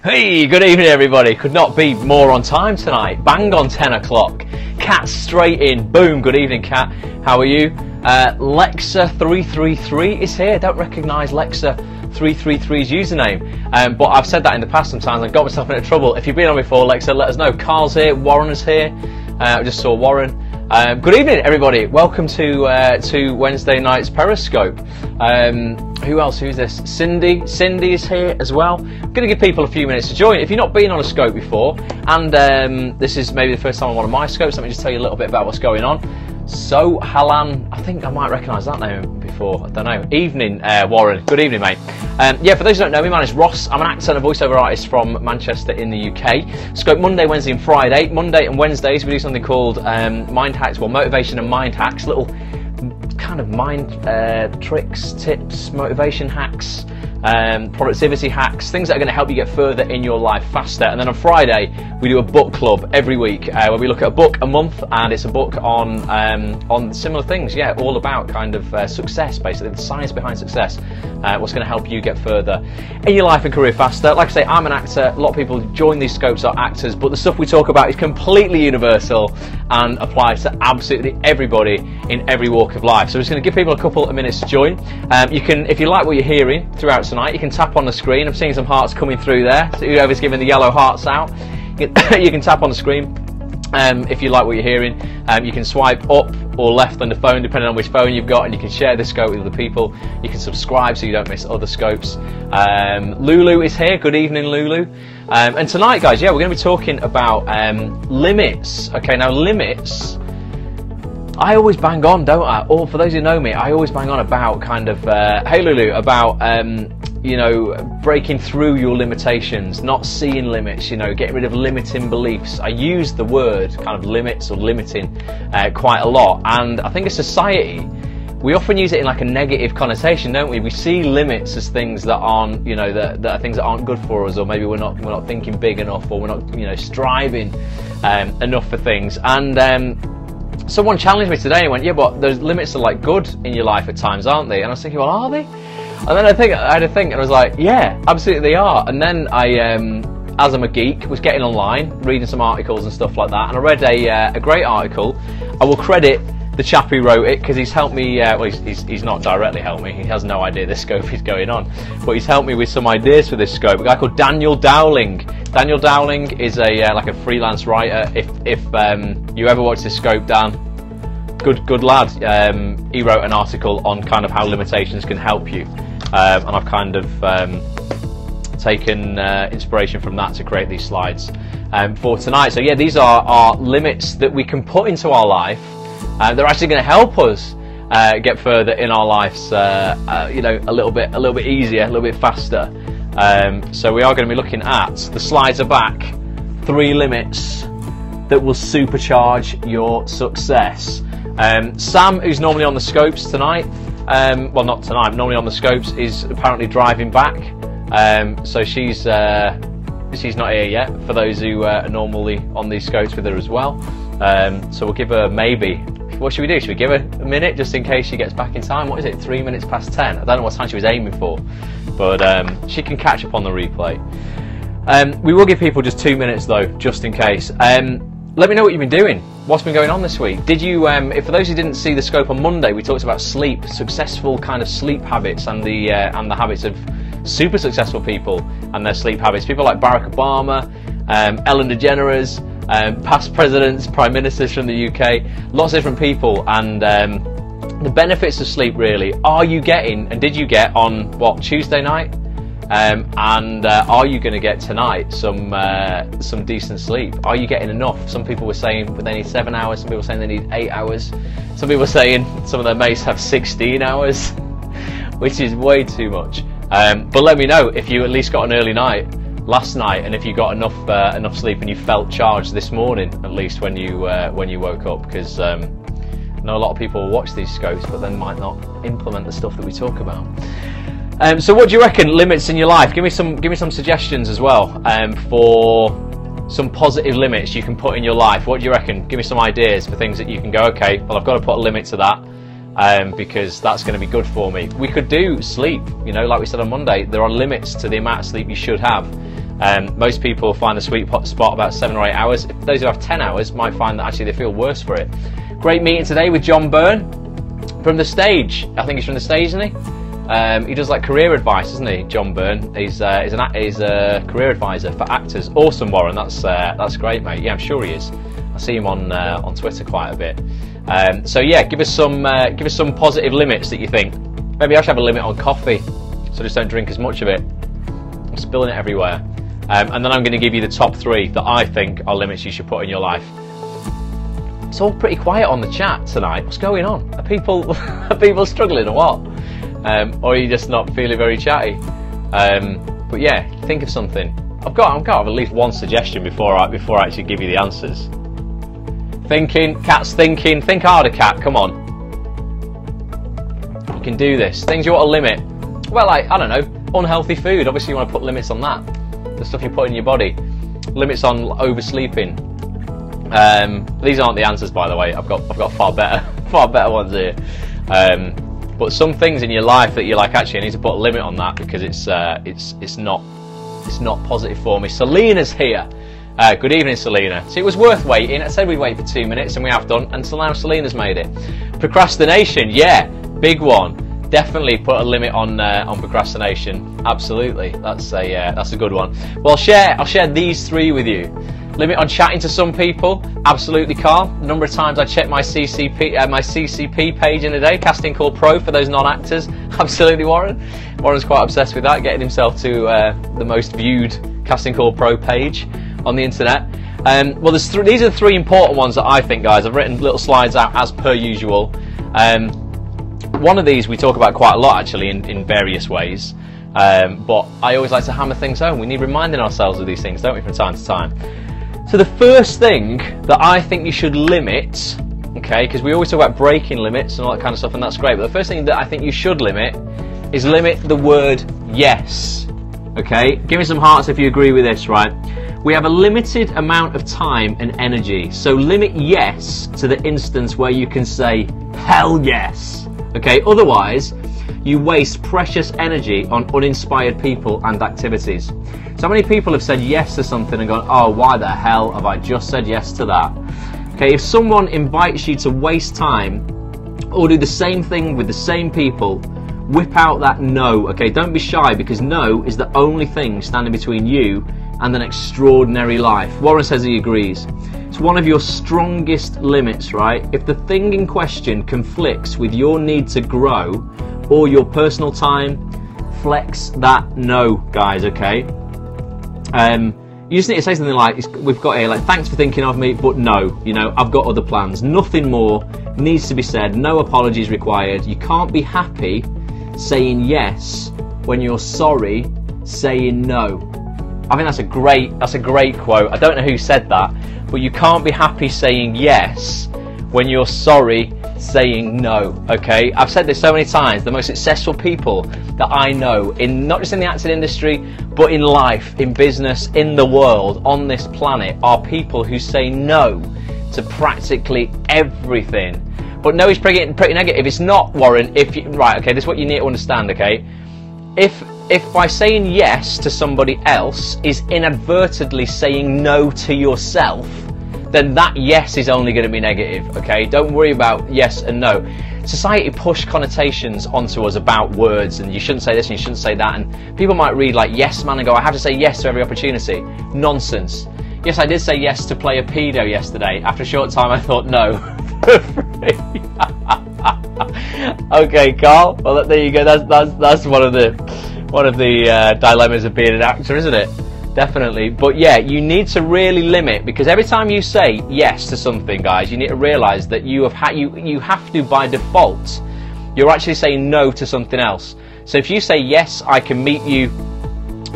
Hey, good evening everybody. Could not be more on time tonight. Bang on 10 o'clock. Cat straight in. Boom. Good evening, Cat. How are you? Lexa333 is here. Don't recognise Lexa333's username. But I've said that in the past sometimes. I've got myself into trouble. If you've been on before, Lexa, let us know. Carl's here. Warren is here. I just saw Warren. Good evening, everybody. Welcome to Wednesday night's Periscope. Who else? Who's this? Cindy. Cindy is here as well. I'm going to give people a few minutes to join. If you've not been on a scope before, and this is maybe the first time on one of my scopes, let me just tell you a little bit about what's going on. So, Halan, I think I might recognise that name before. I don't know. Evening, Warren. Good evening, mate. Yeah, for those who don't know me, my name's Ross. I'm an actor and a voiceover artist from Manchester in the UK. Scope Monday, Wednesday and Friday. Monday and Wednesdays we do something called Mind Hacks, well, Motivation and Mind Hacks. Little kind of mind tricks, tips, motivation hacks, productivity hacks, things that are going to help you get further in your life faster. And then on Friday we do a book club every week where we look at a book a month, and it's a book on similar things. Yeah, all about kind of success, basically the science behind success, what's going to help you get further in your life and career faster. Like I say, I'm an actor. A lot of people who join these scopes are actors, but the stuff we talk about is completely universal and applies to absolutely everybody in every walk of life. So we're just going to give people a couple of minutes to join. You can, if you like what you're hearing throughout tonight, you can tap on the screen. I'm seeing some hearts coming through there. So whoever's giving the yellow hearts out, you can tap on the screen. If you like what you're hearing, you can swipe up or left on the phone depending on which phone you've got, and you can share this scope with other people. You can subscribe so you don't miss other scopes. Lulu is here. Good evening, Lulu. And tonight, guys, yeah, we're going to be talking about limits. Okay, now limits, I always bang on, don't I? Or for those who know me, I always bang on about kind of, hey Lulu, about you know, breaking through your limitations, not seeing limits, you know, getting rid of limiting beliefs. I use the word kind of limits or limiting quite a lot, and I think as society we often use it in like a negative connotation, don't we? We see limits as things that aren't, you know, that are things that aren't good for us, or maybe we're not thinking big enough, or we're not, you know, striving enough for things. And someone challenged me today and went, yeah, but those limits are like good in your life at times, aren't they? And I was thinking, well, are they? And then I had to think, and I was like, yeah, absolutely they are. And then I, as I'm a geek, was getting online, reading some articles and stuff like that, and I read a great article. I will credit the chap who wrote it, because he's helped me, well, he's not directly helped me, he has no idea this scope is going on, but he's helped me with some ideas for this scope. A guy called Daniel Dowling. Daniel Dowling is a like a freelance writer. If you ever watch this scope, Dan, good lad. He wrote an article on kind of how limitations can help you, and I've kind of taken inspiration from that to create these slides for tonight. So yeah, these are limits that we can put into our life. They're actually going to help us get further in our lives, you know, a little bit easier, a little bit faster. So we are going to be looking at, the slides are back, 3 limits that will supercharge your success. Sam, who's normally on the scopes tonight, well, not tonight, normally on the scopes, is apparently driving back. So she's not here yet, for those who are normally on these scopes with her as well. So we'll give her maybe, what should we do? Should we give her a minute just in case she gets back in time? What is it, 3 minutes past 10? I don't know what time she was aiming for, but she can catch up on the replay. We will give people just 2 minutes though, just in case. Let me know what you've been doing. What's been going on this week? Did you, for those who didn't see the scope on Monday, we talked about sleep, successful kind of sleep habits, and the habits of super successful people and their sleep habits. People like Barack Obama, Ellen DeGeneres, past presidents, prime ministers from the UK, lots of different people, and the benefits of sleep really. Are you getting, and did you get on what, Tuesday night? And are you going to get tonight some decent sleep? Are you getting enough? Some people were saying they need 7 hours, some people were saying they need 8 hours, some people were saying some of their mates have 16 hours, which is way too much. But let me know if you at least got an early night last night, and if you got enough sleep and you felt charged this morning, at least when you woke up, because I know a lot of people watch these scopes but then might not implement the stuff that we talk about. So what do you reckon, limits in your life? Give me some suggestions as well, for some positive limits you can put in your life. What do you reckon? Give me some ideas for things that you can go, okay, well, I've got to put a limit to that, because that's going to be good for me. We could do sleep, you know, like we said on Monday, there are limits to the amount of sleep you should have. Most people find the sweet spot about 7 or 8 hours. Those who have 10 hours might find that actually they feel worse for it. Great meeting today with John Byrne from The Stage. I think he's from The Stage, isn't he? He does like career advice, isn't he, John Byrne? He's a career advisor for actors. Awesome, Warren. That's great, mate. Yeah, I'm sure he is. I see him on Twitter quite a bit. So yeah, give us some positive limits that you think. Maybe I should have a limit on coffee, so just don't drink as much of it. I'm spilling it everywhere. And then I'm going to give you the top 3 that I think are limits you should put in your life. It's all pretty quiet on the chat tonight. What's going on? Are people struggling or what? Or are you just not feeling very chatty? But yeah, think of something. I've got to have at least one suggestion before I actually give you the answers. Thinking, cat's thinking. Think harder, cat. Come on. You can do this. Things you want to limit. Well, like, I don't know, unhealthy food. Obviously, you want to put limits on that. The stuff you put in your body. Limits on oversleeping. These aren't the answers, by the way. I've got far better ones here. But some things in your life that you're like, actually, I need to put a limit on that because it's not positive for me. Selena's here. Good evening, Selena. So it was worth waiting. I said we'd wait for 2 minutes, and we have done. And so now Selena's made it. Procrastination, yeah, big one. Definitely put a limit on procrastination. Absolutely, that's a good one. Well, I'll share these 3 with you. Limit on chatting to some people. Absolutely, Carl. The number of times I check my CCP page in a day. Casting Call Pro for those non-actors. Absolutely, Warren. Warren's quite obsessed with that, getting himself to the most viewed Casting Call Pro page on the internet. Well, these are the 3 important ones that I think, guys. I've written little slides out as per usual. One of these we talk about quite a lot, actually, in various ways. But I always like to hammer things home. We need reminding ourselves of these things, don't we, from time to time? So the first thing that I think you should limit, okay, because we always talk about breaking limits and all that kind of stuff, and that's great, but the first thing that I think you should limit is limit the word yes. Okay, give me some hearts if you agree with this, right? We have a limited amount of time and energy, so limit yes to the instance where you can say hell yes. Okay, otherwise you waste precious energy on uninspired people and activities. So many people have said yes to something and gone, oh, why the hell have I just said yes to that? Okay, if someone invites you to waste time or do the same thing with the same people, whip out that no. Okay, don't be shy, because no is the only thing standing between you and an extraordinary life. Warren says he agrees. It's one of your strongest limits, right? If the thing in question conflicts with your need to grow or your personal time, flex that no, guys, okay? You just need to say something like, we've got here, like, thanks for thinking of me, but no, you know, I've got other plans. Nothing more needs to be said, no apologies required. You can't be happy saying yes when you're sorry saying no. I think that's a great quote. I don't know who said that, but you can't be happy saying yes when you're sorry saying no. Okay, I've said this so many times. The most successful people that I know, in not just in the acting industry, but in life, in business, in the world, on this planet, are people who say no to practically everything. But no is pretty negative. It's not, Warren. Right, okay, this is what you need to understand. Okay, if by saying yes to somebody else is inadvertently saying no to yourself, then that yes is only going to be negative, okay? Don't worry about yes and no. Society pushed connotations onto us about words, and you shouldn't say this and you shouldn't say that, and people might read like yes man and go, I have to say yes to every opportunity. Nonsense. Yes, I did say yes to play a pedo yesterday. After a short time I thought no. For free. Okay, Carl, well there you go. That's one of the dilemmas of being an actor, isn't it? Definitely. But yeah, you need to really limit, because every time you say yes to something, guys, you need to realise that you have to, by default, you're actually saying no to something else. So if you say yes, I can meet you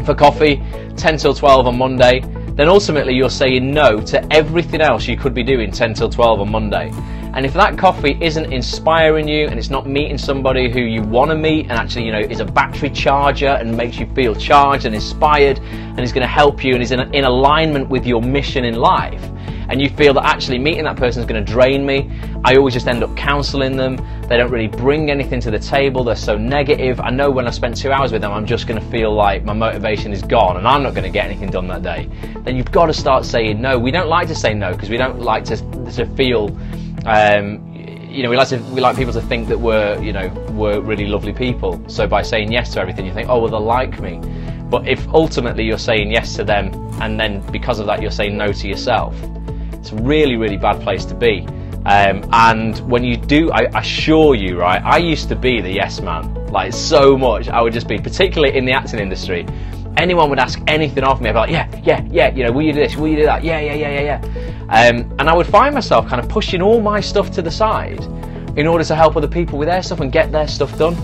for coffee 10 till 12 on Monday, then ultimately you're saying no to everything else you could be doing 10 till 12 on Monday. And if that coffee isn't inspiring you, and it's not meeting somebody who you want to meet, and actually, you know, is a battery charger and makes you feel charged and inspired, and is going to help you and is in alignment with your mission in life, and you feel that actually meeting that person is going to drain me, I always just end up counselling them. They don't really bring anything to the table, they're so negative. I know when I spend 2 hours with them, I'm just going to feel like my motivation is gone and I'm not going to get anything done that day. Then you've got to start saying no. We don't like to say no because we don't like to feel, you know, we like people to think that we're really lovely people. So by saying yes to everything, you think, oh, well, they'll like me. But if ultimately you're saying yes to them and then because of that you're saying no to yourself, it's a really, really bad place to be. And when you do, I assure you, right, I used to be the yes man, like so much. I would just be, particularly in the acting industry, anyone would ask anything of me, I'd be like, yeah, you know, will you do this, will you do that, yeah. And I would find myself kind of pushing all my stuff to the side in order to help other people with their stuff and get their stuff done.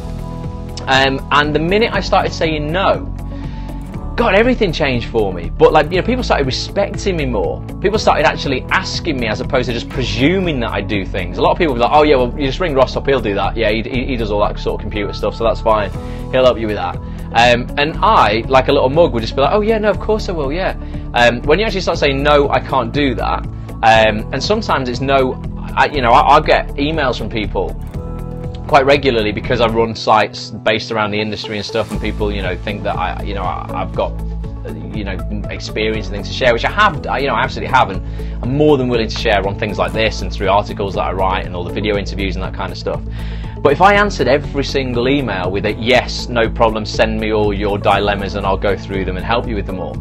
And the minute I started saying no, God, everything changed for me. But like, you know, people started respecting me more. People started actually asking me as opposed to just presuming that I do things. A lot of people were like, oh yeah, well, you just ring Ross up, he'll do that. Yeah, he does all that sort of computer stuff, so that's fine. He'll help you with that. And I, like a little mug, would just be like, oh yeah, no, of course I will, yeah. When you actually start saying, no, I can't do that, and sometimes it's no, I'll get emails from people quite regularly because I run sites based around the industry and stuff, and people, you know, think that I've got, you know, experience and things to share, which I have, I absolutely have, and I'm more than willing to share on things like this and through articles that I write and all the video interviews and that kind of stuff. But if I answered every single email with a yes, no problem, send me all your dilemmas and I'll go through them and help you with them all,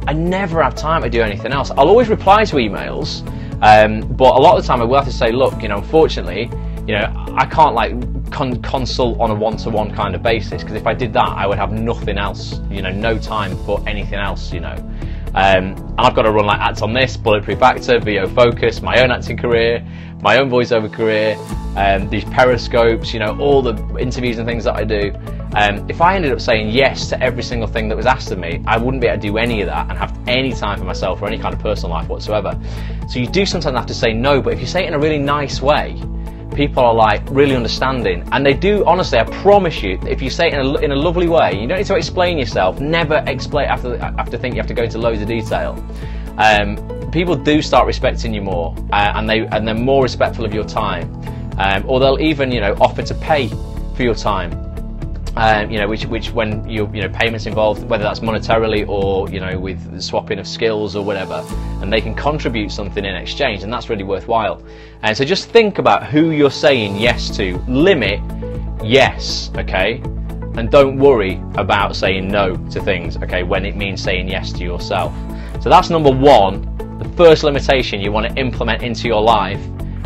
I never have time to do anything else. I'll always reply to emails, but a lot of the time I will have to say, look, you know, unfortunately, you know, I can't like consult on a one-to-one kind of basis, because if I did that I would have nothing else, you know, no time for anything else, you know. And I've got to run like ads on this, Bulletproof Actor, VO Focus, my own acting career, my own voiceover career, these Periscopes, you know, all the interviews and things that I do. If I ended up saying yes to every single thing that was asked of me, I wouldn't be able to do any of that and have any time for myself or any kind of personal life whatsoever. So you do sometimes have to say no, but if you say it in a really nice way, people are like really understanding, and they do, honestly, I promise you, if you say it in a lovely way, you don't need to explain yourself, never explain after think you have to go into loads of detail. People do start respecting you more, and they're more respectful of your time, or they'll even, you know, offer to pay for your time. You know, which when you know, payments involved, whether that's monetarily or, you know, with swapping of skills or whatever, and they can contribute something in exchange, and that's really worthwhile. And so just think about who you're saying yes to. Limit yes, okay, and don't worry about saying no to things, okay, when it means saying yes to yourself. So that's number one. The first limitation you want to implement into your life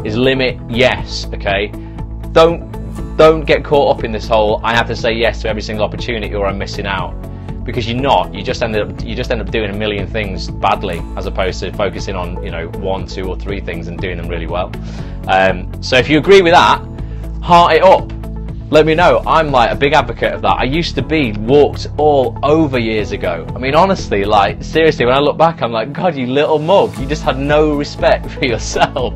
is limit yes, okay. Don't get caught up in this whole I have to say yes to every single opportunity or I'm missing out, because you're not. You just end up doing a million things badly, as opposed to focusing on, you know, 1, 2 or 3 things and doing them really well. So if you agree with that, heart it up. Let me know. I'm like a big advocate of that. I used to be walked all over years ago. I mean, honestly, like seriously, when I look back, I'm like, God, you little mug. You just had no respect for yourself,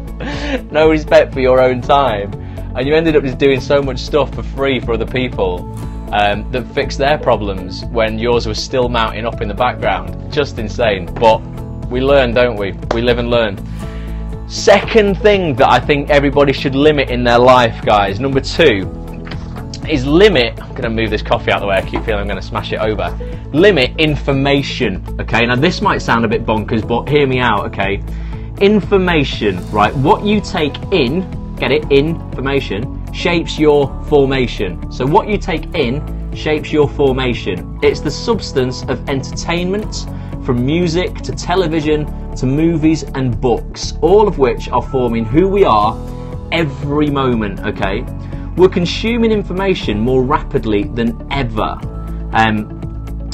no respect for your own time. And you ended up just doing so much stuff for free for other people that fixed their problems when yours was still mounting up in the background. Just insane. But we learn, don't we? We live and learn. Second thing that I think everybody should limit in their life, guys, number 2, is limit, I'm going to move this coffee out of the way, I keep feeling I'm going to smash it over. Limit information, okay? Now this might sound a bit bonkers, but hear me out, okay? Information, right? What you take in, get it, information, shapes your formation. So what you take in shapes your formation. It's the substance of entertainment, from music to television to movies and books, all of which are forming who we are every moment, okay? We're consuming information more rapidly than ever.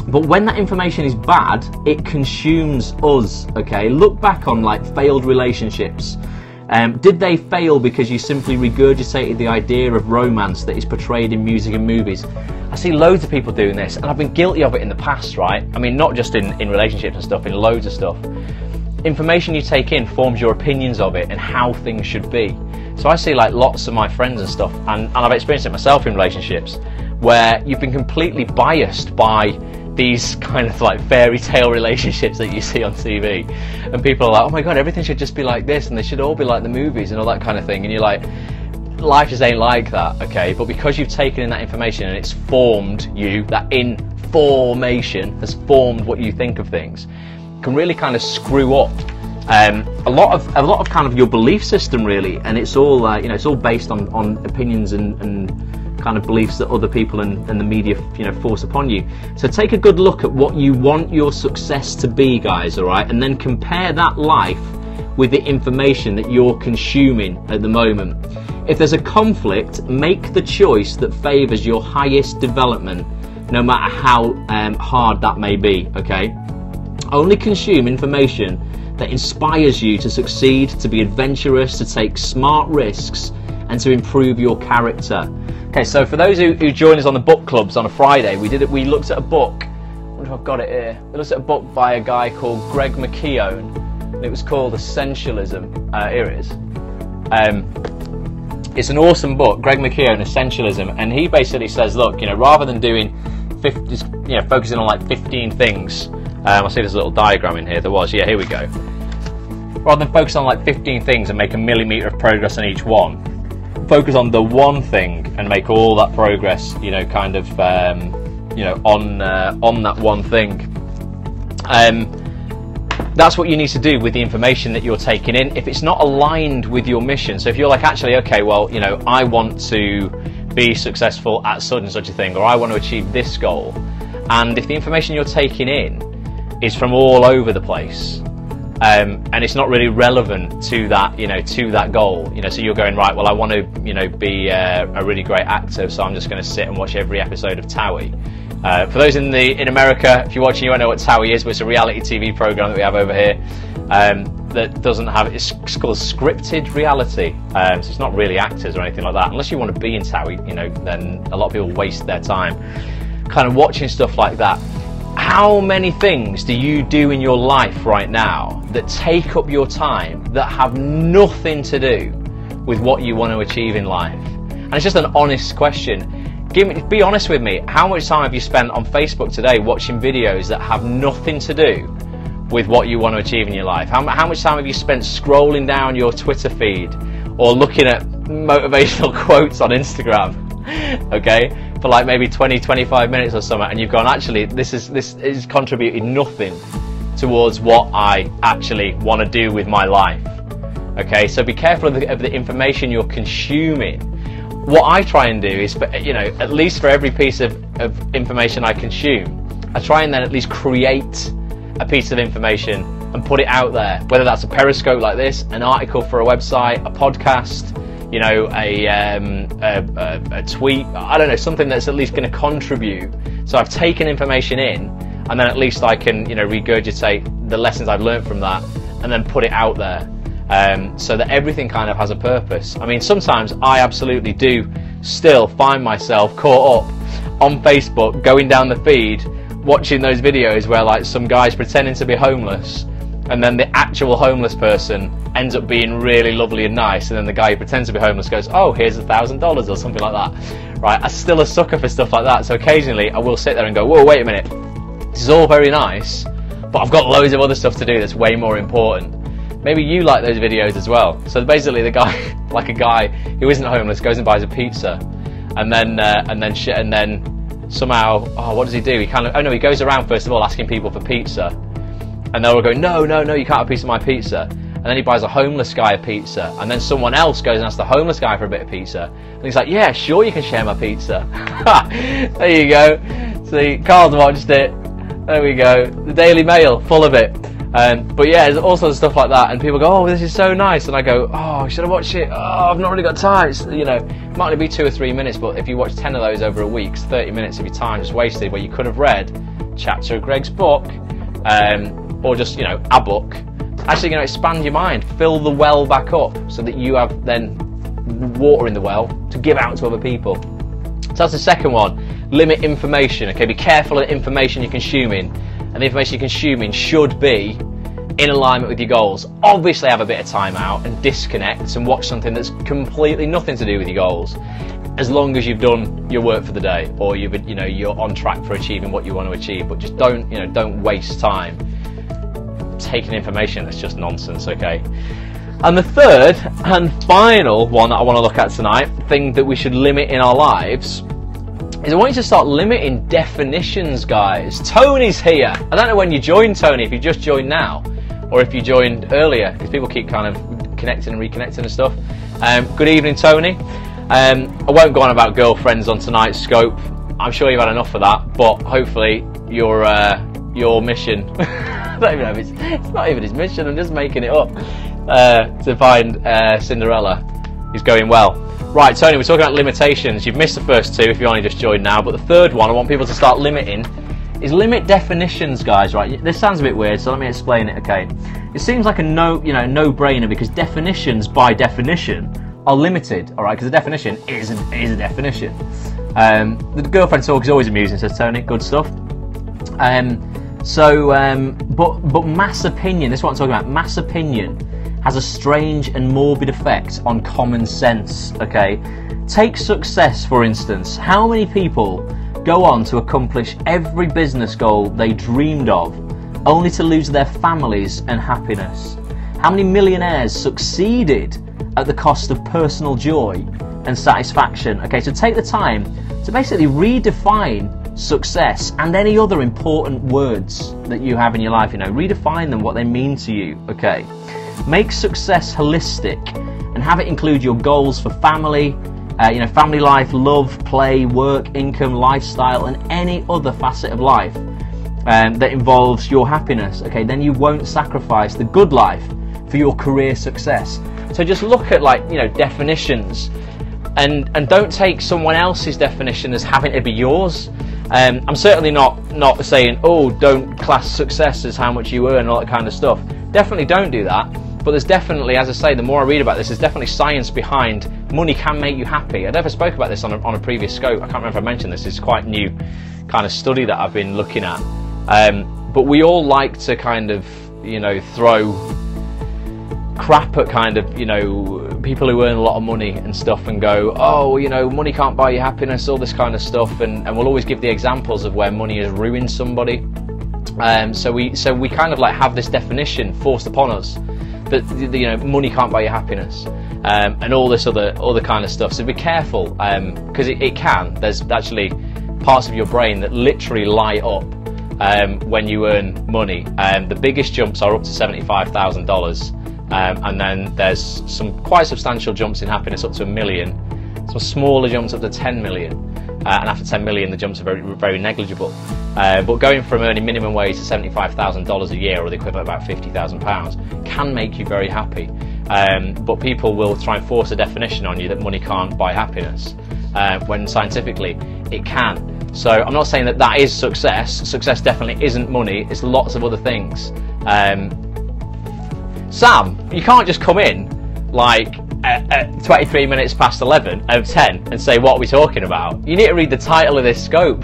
But when that information is bad, it consumes us, okay? Look back on like failed relationships. Did they fail because you simply regurgitated the idea of romance that is portrayed in music and movies? I see loads of people doing this, and I've been guilty of it in the past, right? I mean, not just in relationships and stuff, in loads of stuff. Information you take in forms your opinions of it and how things should be. So I see like lots of my friends and stuff, and I've experienced it myself in relationships, where you've been completely biased by these kind of like fairy tale relationships that you see on TV, and people are like, oh my god, everything should just be like this, and they should all be like the movies and all that kind of thing, and you're like, life just ain't like that, okay? But because you've taken in that information and it's formed you, that information has formed what you think of things, can really kind of screw up a lot of kind of your belief system, really. And it's all you know, it's all based on opinions and kind of beliefs that other people and the media, you know, force upon you. So take a good look at what you want your success to be, guys, all right? And then compare that life with the information that you're consuming at the moment. If there's a conflict, make the choice that favors your highest development, no matter how hard that may be, okay? Only consume information that inspires you to succeed, to be adventurous, to take smart risks, and to improve your character. Okay, so for those who joined us on the book clubs on a Friday, we looked at a book. I wonder if I've got it here. We looked at a book by a guy called Greg McKeown, and it was called Essentialism. Here it is. It's an awesome book, Greg McKeown, Essentialism, and he basically says, look, you know, rather than doing focusing on like 15 things. I'll see there's a little diagram in here. There was, yeah, here we go. Rather than focus on like 15 things and make a millimeter of progress on each one, focus on the one thing and make all that progress, you know, kind of, you know, on that one thing. That's what you need to do with the information that you're taking in. If it's not aligned with your mission, so if you're like, actually, okay, well, you know, I want to be successful at such and such a thing, or I want to achieve this goal, and if the information you're taking in is from all over the place, and it's not really relevant to that, you know, to that goal, you know, so you're going, right, well, I want to, you know, be a really great actor, so I'm just going to sit and watch every episode of Towie. For those in America, if you're watching, you won't know what Towie is, but it's a reality TV program that we have over here that doesn't have, it's called scripted reality, so it's not really actors or anything like that. Unless you want to be in Towie, you know, then a lot of people waste their time kind of watching stuff like that. How many things do you do in your life right now that take up your time that have nothing to do with what you want to achieve in life? And it's just an honest question. Be honest with me. How much time have you spent on Facebook today watching videos that have nothing to do with what you want to achieve in your life? How much time have you spent scrolling down your Twitter feed or looking at motivational quotes on Instagram? Okay, for like maybe 20-25 minutes or something, and you've gone, actually, this is contributing nothing towards what I actually want to do with my life. Okay, so be careful of the information you're consuming. What I try and do is, you know, at least for every piece of information I consume, I try and then at least create a piece of information and put it out there, whether that's a Periscope like this, an article for a website, a podcast, you know, a tweet, I don't know, something that's at least going to contribute. So I've taken information in, and then at least I can, you know, regurgitate the lessons I've learned from that, and then put it out there, so that everything kind of has a purpose. I mean, sometimes I absolutely do still find myself caught up on Facebook, going down the feed, watching those videos where like some guy's pretending to be homeless, and then the actual homeless person ends up being really lovely and nice, and then the guy who pretends to be homeless goes, oh, here's $1,000 or something like that, right? I'm still a sucker for stuff like that, so occasionally I will sit there and go, whoa, wait a minute, this is all very nice, but I've got loads of other stuff to do that's way more important. Maybe you like those videos as well. So basically the guy, like a guy who isn't homeless, goes and buys a pizza, and then somehow, oh, what does he do? He goes around first of all asking people for pizza, and they'll all go, no, you can't have a piece of my pizza. And then he buys a homeless guy a pizza, and then someone else goes and asks the homeless guy for a bit of pizza, and he's like, yeah, sure, you can share my pizza. There you go. See, Carl's watched it. There we go. The Daily Mail, full of it. But yeah, there's all sorts of stuff like that, and people go, oh, this is so nice, and I go, oh, should I watch it? Oh, I've not really got time. It's, you know, it might only be 2 or 3 minutes, but if you watch 10 of those over a week, it's 30 minutes of your time just wasted, where you could have read a chapter of Greg's book, or just, you know, a book. Actually, you know, expand your mind, fill the well back up, so that you have then water in the well to give out to other people. So that's the second one. Limit information. Okay, be careful of the information you're consuming, and the information you're consuming should be in alignment with your goals. Obviously, have a bit of time out and disconnect and watch something that's completely nothing to do with your goals. as long as you've done your work for the day, or you're on track for achieving what you want to achieve. But just don't waste time taking information that's just nonsense. Okay. And the third and final one that I want to look at tonight, thing that we should limit in our lives, is I want you to start limiting definitions, guys. Tony's here. I don't know when you joined, Tony, if you just joined now or if you joined earlier, because people keep kind of connecting and reconnecting and stuff. Good evening, Tony. I won't go on about girlfriends on tonight's scope. I'm sure you've had enough of that, but hopefully your mission, I don't even know if it's not even his mission, I'm just making it up, to find Cinderella is going well. Right, Tony, we're talking about limitations. You've missed the first two if you only just joined now, but the third one I want people to start limiting is limit definitions, guys. Right, this sounds a bit weird, so let me explain it. Okay, it seems like a no-brainer, because definitions by definition are limited. All right, because a definition is a definition. The girlfriend talk is always amusing, says Tony. Good stuff. But mass opinion, this is what I'm talking about. Mass opinion has a strange and morbid effect on common sense. Okay, take success for instance. How many people go on to accomplish every business goal they dreamed of, only to lose their families and happiness? How many millionaires succeeded at the cost of personal joy and satisfaction? Okay, so take the time to basically redefine success and any other important words that you have in your life. Redefine them, what they mean to you. Okay, make success holistic and have it include your goals for family, family life, love, play, work, income, lifestyle, and any other facet of life that involves your happiness. Okay, then you won't sacrifice the good life for your career success. So just look at definitions, and don't take someone else's definition as having to be yours. I'm certainly not saying, oh, don't class success as how much you earn and all that kind of stuff. Definitely don't do that. But there's definitely, as I say, the more I read about this, there's definitely science behind money can make you happy. I never spoke about this on a previous scope. I can't remember if I mentioned this. It's quite new kind of study that I've been looking at. But we all like to kind of, throw crap at people who earn a lot of money and stuff and go, oh, money can't buy you happiness, all this kind of stuff, and we'll always give the examples of where money has ruined somebody. So we kind of have this definition forced upon us that money can't buy you happiness, and all this other kind of stuff. So be careful, because it can. There's actually parts of your brain that literally light up when you earn money. The biggest jumps are up to $75,000. And then there's some quite substantial jumps in happiness up to $1 million, some smaller jumps up to 10 million, and after 10 million the jumps are very, very negligible. But going from earning minimum wage to $75,000 a year, or the equivalent of about £50,000, can make you very happy. But people will try and force a definition on you that money can't buy happiness, when scientifically it can. So I'm not saying that is success. Success definitely isn't money. It's lots of other things. Sam, you can't just come in at 23 minutes past 10 and say, what are we talking about? You need to read the title of this scope.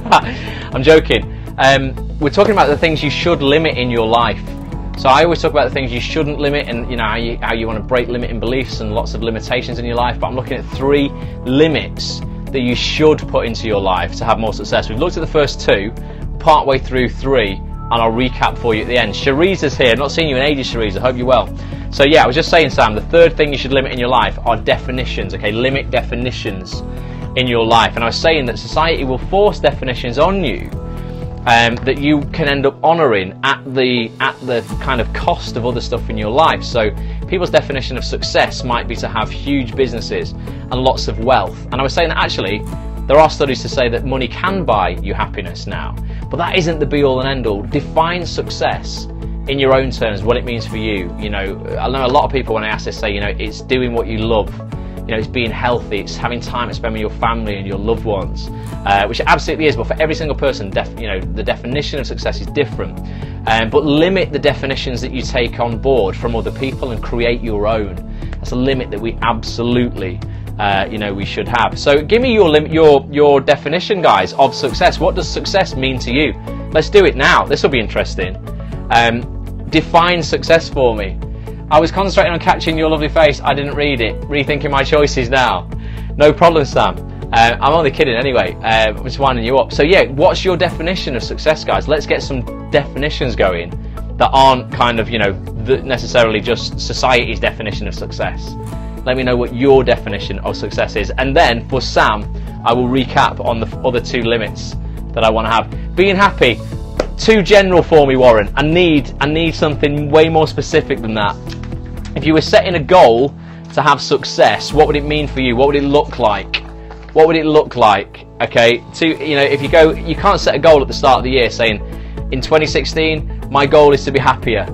I'm joking. We're talking about the things you should limit in your life. So I always talk about the things you shouldn't limit, and how you want to break limiting beliefs and lots of limitations in your life. But I'm looking at 3 limits that you should put into your life to have more success. We've looked at the first 2, partway through 3. And I'll recap for you at the end. Shariza's here. I've not seen you in ages, Shariza. I hope you're well. So yeah, I was just saying, Sam, the third thing you should limit in your life are definitions. Okay, limit definitions in your life. And I was saying that society will force definitions on you that you can end up honouring at the kind of cost of other stuff in your life. So people's definition of success might be to have huge businesses and lots of wealth. And I was saying that actually there are studies to say that money can buy you happiness now. But that isn't the be-all and end-all. Define success in your own terms, what it means for you. I know a lot of people, when I ask this, say, it's doing what you love. It's being healthy. It's having time to spend with your family and your loved ones, which it absolutely is. But for every single person, the definition of success is different. But limit the definitions that you take on board from other people and create your own. That's a limit that we absolutely we should have. So give me your definition, guys, of success. What does success mean to you? Let's do it now. This will be interesting. Define success for me. I was concentrating on catching your lovely face. I didn't read it. Rethinking my choices now. No problem, Sam. I'm only kidding anyway. I'm just winding you up. So yeah, what's your definition of success, guys? Let's get some definitions going that aren't kind of, you know, necessarily just society's definition of success. Let me know what your definition of success is, and then for Sam, I will recap on the other 2 limits that I want to have. Being happy, too general for me, Warren. I need something way more specific than that. If you were setting a goal to have success, what would it mean for you? What would it look like? What would it look like? Okay, you know, if you go, you can't set a goal at the start of the year saying, in 2016, my goal is to be happier.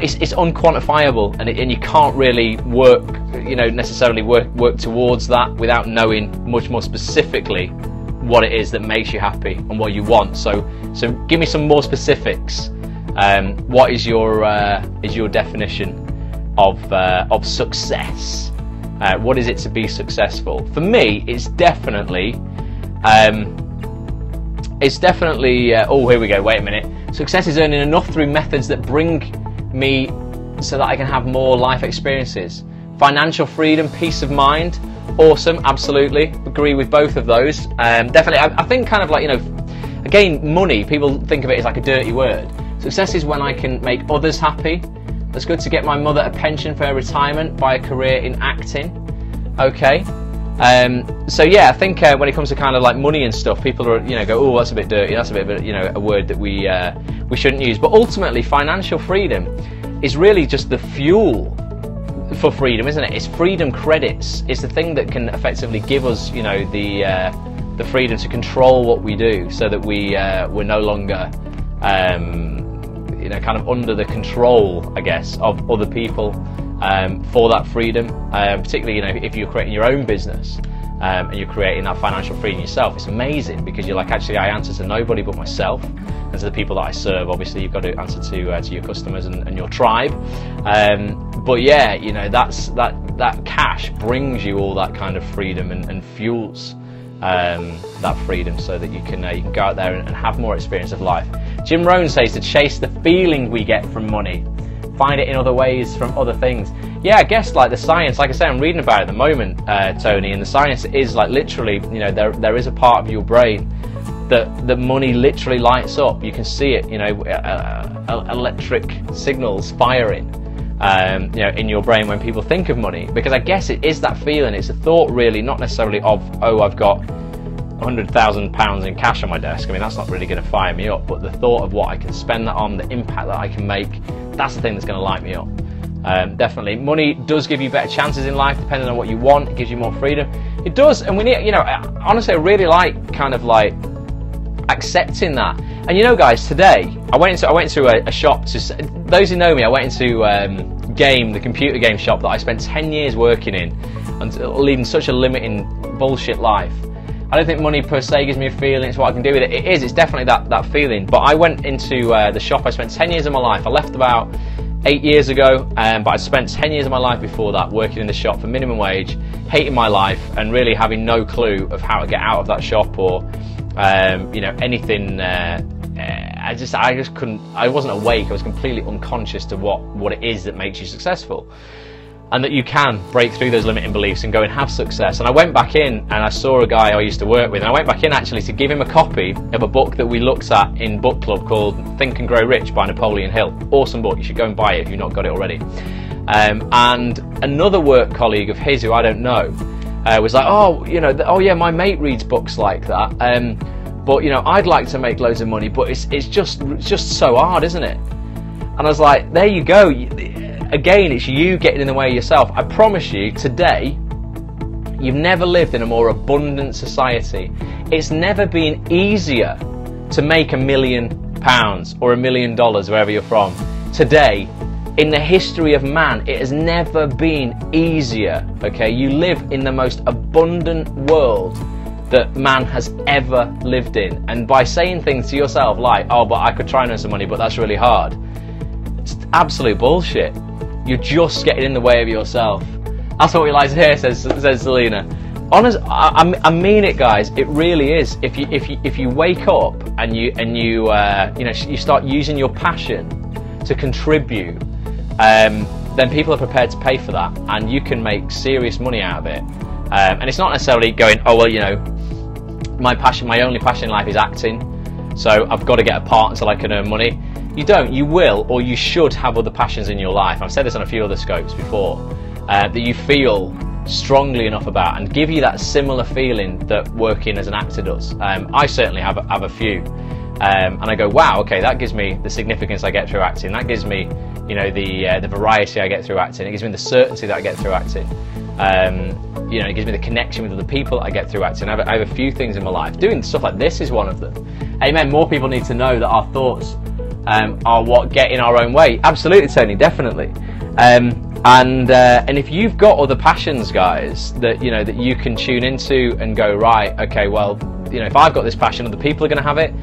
It's unquantifiable, and you can't really work, you know, necessarily work towards that without knowing much more specifically what it is that makes you happy and what you want. So give me some more specifics. What is your definition of success? What is it to be successful? For me, it's definitely. Oh, here we go. Wait a minute. Success is earning enough through methods that bring me so that I can have more life experiences. Financial freedom, peace of mind. Awesome, absolutely. Agree with both of those. Definitely, I think kind of like, you know, again, money, people think of it as like a dirty word. Success is when I can make others happy. It's good to get my mother a pension for her retirement by a career in acting. Okay. So yeah, I think when it comes to kind of like money and stuff, people are, you know, go, oh, that's a bit dirty. That's a bit of, you know, a word that we shouldn't use. But ultimately, financial freedom is really just the fuel for freedom, isn't it? It's freedom credits. It's the thing that can effectively give us, you know, the freedom to control what we do, so that we're no longer, you know, kind of under the control, I guess, of other people. For that freedom, particularly, you know, if you're creating your own business and you're creating that financial freedom yourself, it's amazing, because you're like, actually, I answer to nobody but myself and to the people that I serve. Obviously, you've got to answer to your customers and your tribe. But yeah, you know, that cash brings you all that kind of freedom and fuels that freedom, so that you can go out there and have more experience of life. Jim Rohn says to chase the feeling we get from money. Find it in other ways from other things. Yeah, I guess like the science, like I say, I'm reading about it at the moment, Tony, and the science is like literally, you know, there is a part of your brain that money literally lights up. You can see it, you know, electric signals firing, you know, in your brain when people think of money, because I guess it is that feeling. It's a thought, really, not necessarily of, oh, I've got £100,000 in cash on my desk. I mean, that's not really going to fire me up, but the thought of what I can spend that on, the impact that I can make, that's the thing that's going to light me up. Definitely, money does give you better chances in life, depending on what you want. It gives you more freedom. It does, and we need, you know, honestly, I really like kind of like accepting that. And you know, guys, today I went into a shop. Those who know me, I went into the computer game shop that I spent 10 years working in, and leading such a limiting bullshit life. I don't think money per se gives me a feeling. It's what I can do with it. It's definitely that feeling. But I went into the shop. I spent 10 years of my life. I left about 8 years ago, but I spent 10 years of my life before that working in the shop for minimum wage, hating my life, and really having no clue of how to get out of that shop, or you know, anything. I just couldn't. I wasn't awake. I was completely unconscious to what it is that makes you successful, and that you can break through those limiting beliefs and go and have success. And I went back in and I saw a guy I used to work with, and I went back in actually to give him a copy of a book that we looked at in book club called Think and Grow Rich by Napoleon Hill. Awesome book. You should go and buy it if you've not got it already. And another work colleague of his, who I don't know, was like, oh, you know, oh yeah, my mate reads books like that. But you know, I'd like to make loads of money, but it's just so hard, isn't it? And I was like, there you go. Again, it's you getting in the way of yourself. I promise you, today, you've never lived in a more abundant society. It's never been easier to make £1 million or $1 million, wherever you're from. Today, in the history of man, it has never been easier. Okay, you live in the most abundant world that man has ever lived in. And by saying things to yourself like, oh, but I could try and earn some money, but that's really hard, it's absolute bullshit. You're just getting in the way of yourself. That's what we like to hear, says Selena. Honest, I mean it, guys. It really is. If you wake up and you know, you start using your passion to contribute, then people are prepared to pay for that, and you can make serious money out of it. And it's not necessarily going, oh well, you know, my only passion in life is acting, so I've got to get a part until I can earn money. You don't. You will, or you should have other passions in your life. I've said this on a few other scopes before, that you feel strongly enough about and give you that similar feeling that working as an actor does. I certainly have a few, and I go, wow, okay, that gives me the significance I get through acting. That gives me, you know, the variety I get through acting. It gives me the certainty that I get through acting. You know, it gives me the connection with other people that I get through acting. I have a few things in my life. Doing stuff like this is one of them. Amen. More people need to know that our thoughts are what get in our own way. Absolutely, Tony, definitely. And if you've got other passions, guys, that you know that you can tune into and go, right, okay, well, you know, if I've got this passion, other people are going to have it.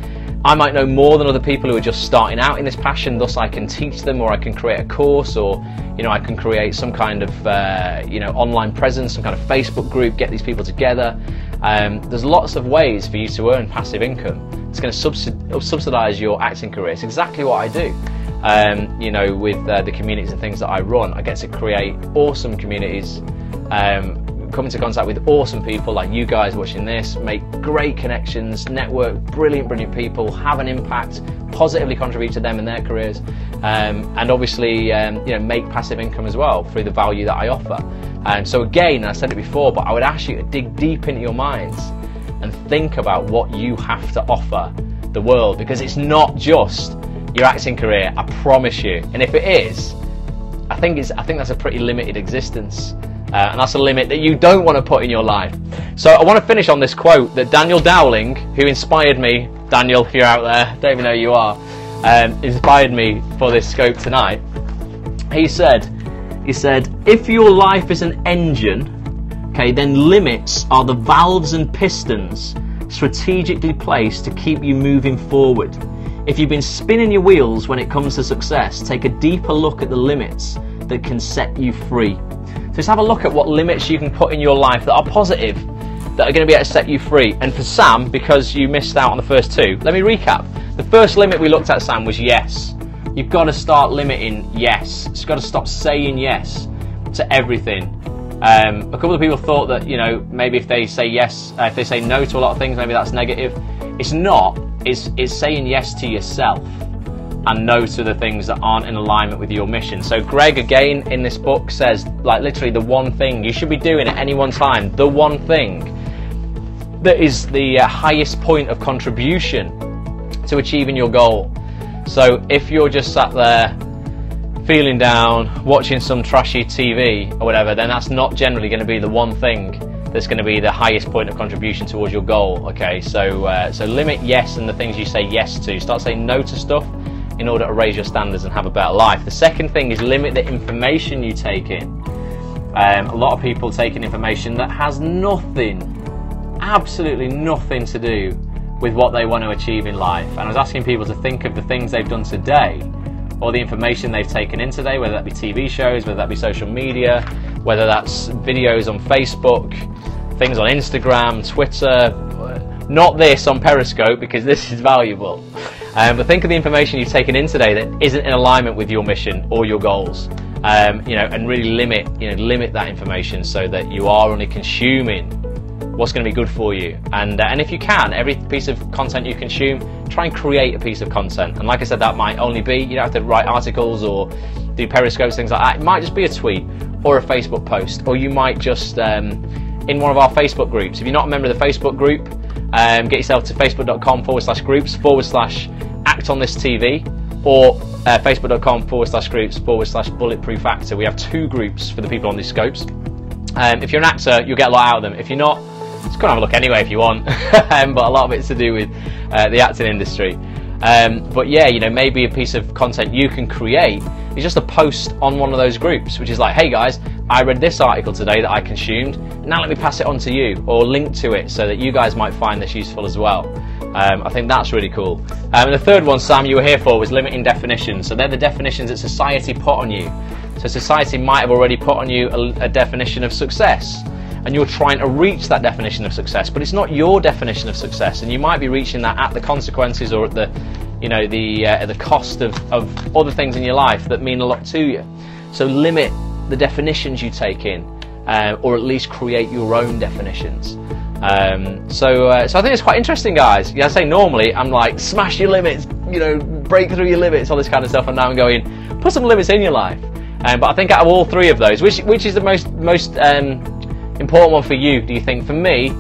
I might know more than other people who are just starting out in this passion, thus I can teach them, or I can create a course, or you know, I can create some kind of you know, online presence, some kind of Facebook group, get these people together. There's lots of ways for you to earn passive income. It's going to subsidize your acting career. It's exactly what I do. You know, with the communities and things that I run, I get to create awesome communities, come into contact with awesome people like you guys watching this, make great connections, network brilliant people, have an impact, positively contribute to them and their careers, and obviously you know, make passive income as well through the value that I offer. So again, I said it before, but I would ask you to dig deep into your minds and think about what you have to offer the world, because it's not just your acting career, I promise you. And if it is, I think that's a pretty limited existence. And that's a limit that you don't want to put in your life. So I want to finish on this quote that Daniel Dowling, who inspired me, Daniel, if you're out there, don't even know who you are, inspired me for this scope tonight. He said, if your life is an engine, okay, then limits are the valves and pistons strategically placed to keep you moving forward. If you've been spinning your wheels when it comes to success, take a deeper look at the limits that can set you free. So just have a look at what limits you can put in your life that are positive, that are going to be able to set you free. And for Sam, because you missed out on the first two, let me recap. The first limit we looked at, Sam, was yes. You've got to start limiting yes. You've got to stop saying yes to everything. A couple of people thought that, you know, maybe if they say yes, if they say no to a lot of things, maybe that's negative. It's not. It's saying yes to yourself and no to the things that aren't in alignment with your mission. So Greg, again, in this book says, like, literally the one thing you should be doing at any one time, the one thing that is the highest point of contribution to achieving your goal. So if you're just sat there feeling down, watching some trashy TV or whatever, then that's not generally going to be the one thing that's going to be the highest point of contribution towards your goal. Okay, so so limit yes and the things you say yes to. Start saying no to stuff in order to raise your standards and have a better life. The second thing is limit the information you take in. A lot of people take in information that has nothing, absolutely nothing to do with what they want to achieve in life. And I was asking people to think of the things they've done today, or the information they've taken in today, whether that be TV shows, whether that be social media, whether that's videos on Facebook, things on Instagram, Twitter, not this on Periscope, because this is valuable. But think of the information you've taken in today that isn't in alignment with your mission or your goals, you know, and really limit that information so that you are only consuming what's going to be good for you. And if you can, every piece of content you consume, try and create a piece of content. And like I said, that might only be, you don't have to write articles or do Periscopes, things like that. It might just be a tweet or a Facebook post, or you might just in one of our Facebook groups. If you're not a member of the Facebook group, get yourself to facebook.com/groups/ActOnThisTV or facebook.com/groups/Bulletproof Actor. We have two groups for the people on these scopes. If you're an actor, you'll get a lot out of them. If you're not, just go and have a look anyway if you want. But a lot of it's to do with the acting industry. But yeah, you know, maybe a piece of content you can create is just a post on one of those groups, which is like, hey guys, I read this article today that I consumed, now let me pass it on to you, or link to it so that you guys might find this useful as well. I think that's really cool. And the third one, Sam, you were here for, was limiting definitions. So they're the definitions that society put on you. So society might have already put on you a definition of success, and you're trying to reach that definition of success, but it's not your definition of success, and you might be reaching that at the consequences or at the, you know, the cost of other things in your life that mean a lot to you. So limit the definitions you take in. or at least create your own definitions. So I think it's quite interesting, guys. Yeah, I say normally I'm like, smash your limits, you know, break through your limits, all this kind of stuff, and now I'm going, put some limits in your life. But I think out of all three of those, which is the most important one for you, do you think? For me,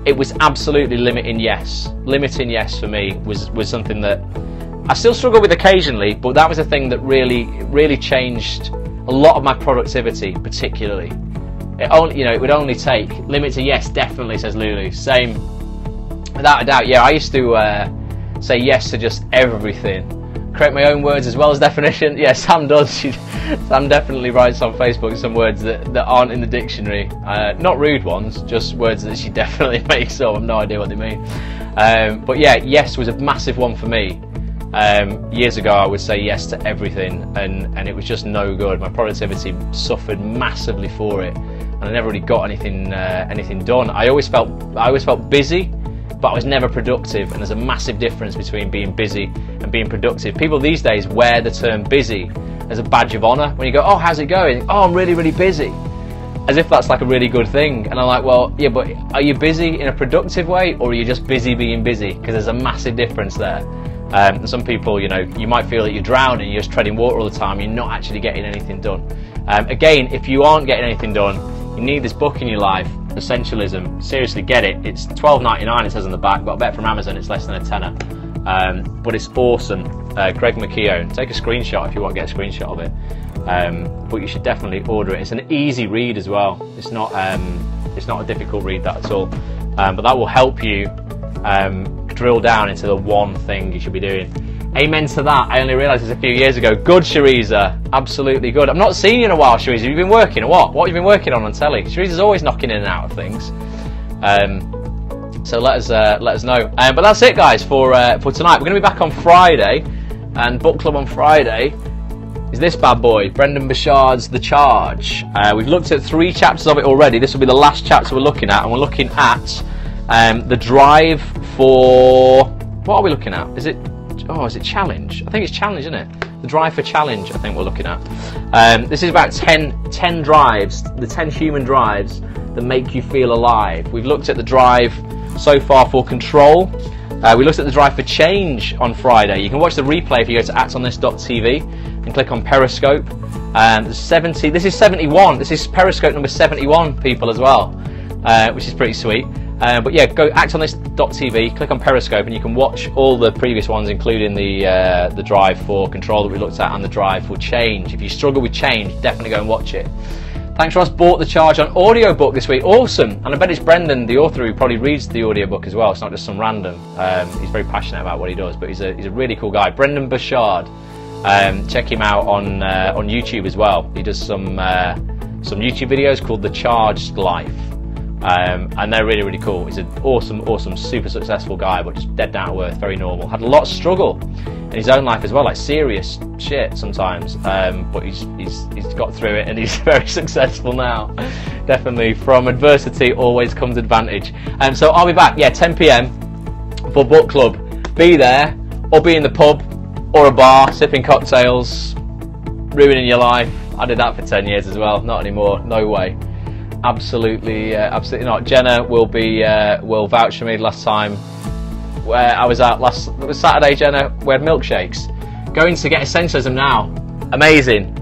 it was absolutely limiting yes. Limiting yes for me was something that I still struggle with occasionally, but that was a thing that really changed a lot of my productivity, particularly. It would only take limit to yes, definitely, says Lulu. Same, without a doubt. Yeah, I used to say yes to just everything. Create my own words as well as definition. Yeah, Sam does. Sam definitely writes on Facebook some words that aren't in the dictionary. Not rude ones, just words that she definitely makes up. I have no idea what they mean. But yeah, yes was a massive one for me. Years ago I would say yes to everything, and it was just no good. My productivity suffered massively for it, and I never really got anything done. I always felt busy, but I was never productive, and there's a massive difference between being busy and being productive. People these days wear the term busy as a badge of honour. When you go, oh, how's it going? Oh, I'm really, really busy. As if that's like a really good thing. And I'm like, well, yeah, but are you busy in a productive way, or are you just busy being busy? Because there's a massive difference there. Some people, you know, you might feel that you're drowning, you're just treading water all the time, you're not actually getting anything done. Again, if you aren't getting anything done, you need this book in your life, Essentialism. Seriously, get it. It's $12.99, it says on the back, but I bet from Amazon it's less than a tenner. But it's awesome. Greg McKeown. Take a screenshot if you want to get a screenshot of it. But you should definitely order it. It's an easy read as well. It's not a difficult read, that at all. But that will help you drill down into the one thing you should be doing. Amen to that. I only realised this a few years ago. Good, Shariza. Absolutely good. I've not seen you in a while, Shariza. Have you been working or what? What have you been working on telly? Shariza's always knocking in and out of things. So let us know. But that's it, guys, for tonight. We're going to be back on Friday, and book club on Friday is this bad boy, Brendan Burchard's The Charge. We've looked at 3 chapters of it already. This will be the last chapter we're looking at, and we're looking at the drive for, what are we looking at? Is it challenge? I think it's challenge, isn't it? The drive for challenge, I think we're looking at. This is about 10 drives, the 10 human drives that make you feel alive. We've looked at the drive so far for control. We looked at the drive for change on Friday. You can watch the replay if you go to actonthis.tv and click on Periscope. This is 71. This is Periscope number 71, people, as well, which is pretty sweet. But yeah, go actonthis.tv, click on Periscope, and you can watch all the previous ones, including the drive for control that we looked at and the drive for change. If you struggle with change, definitely go and watch it. Thanks, Ross. Bought The Charge on audiobook this week. Awesome. And I bet it's Brendan, the author, who probably reads the audiobook as well. It's not just some random. He's very passionate about what he does, but he's a really cool guy. Brendan Burchard. Check him out on YouTube as well. He does some YouTube videos called The Charged Life. And they're really, really cool. He's an awesome, super successful guy, but just dead down to earth, very normal. Had a lot of struggle in his own life as well, like serious shit sometimes. But he's got through it, and he's very successful now. Definitely, from adversity always comes advantage. So I'll be back, 10 PM for book club. Be there, or be in the pub or a bar, sipping cocktails, ruining your life. I did that for 10 years as well. Not anymore. No way. Absolutely not. Jenna will vouch for me. Last time where I was at it was Saturday, Jenna, we had milkshakes. Going to get Essentialism now. Amazing.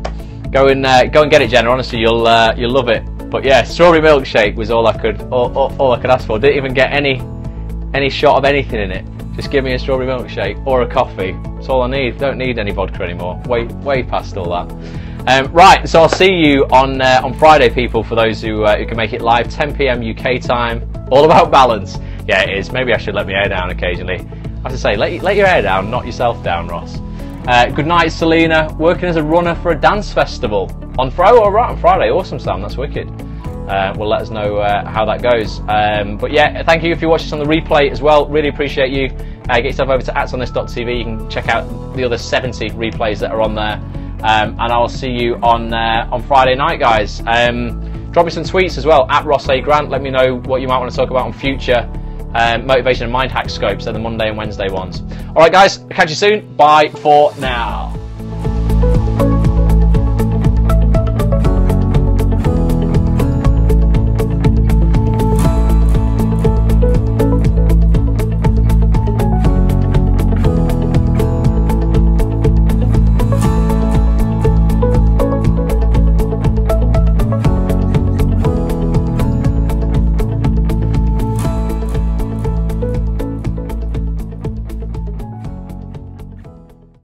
Go and get it, Jenna. Honestly, you'll love it. But yeah, strawberry milkshake was all I could ask for. Didn't even get any shot of anything in it. Just give me a strawberry milkshake or a coffee. That's all I need. Don't need any vodka anymore. Way past all that. Right, so I'll see you on Friday, people, for those who can make it live, 10 PM UK time. All about balance. Yeah, it is. Maybe I should let my hair down occasionally. I have to say, let your hair down, not yourself down, Ross. Good night, Selena. Working as a runner for a dance festival on Friday. All right, on Friday. Awesome, Sam. That's wicked. Well, let us know how that goes. But yeah, thank you if you watch this on the replay as well. Really appreciate you. Get yourself over to actonthis.tv. You can check out the other 70 replays that are on there. And I'll see you on Friday night, guys. Drop me some tweets as well, at Ross A. Grant. Let me know what you might want to talk about on future motivation and mind hack scopes. They're the Monday and Wednesday ones. Alright, guys, I'll catch you soon. Bye for now.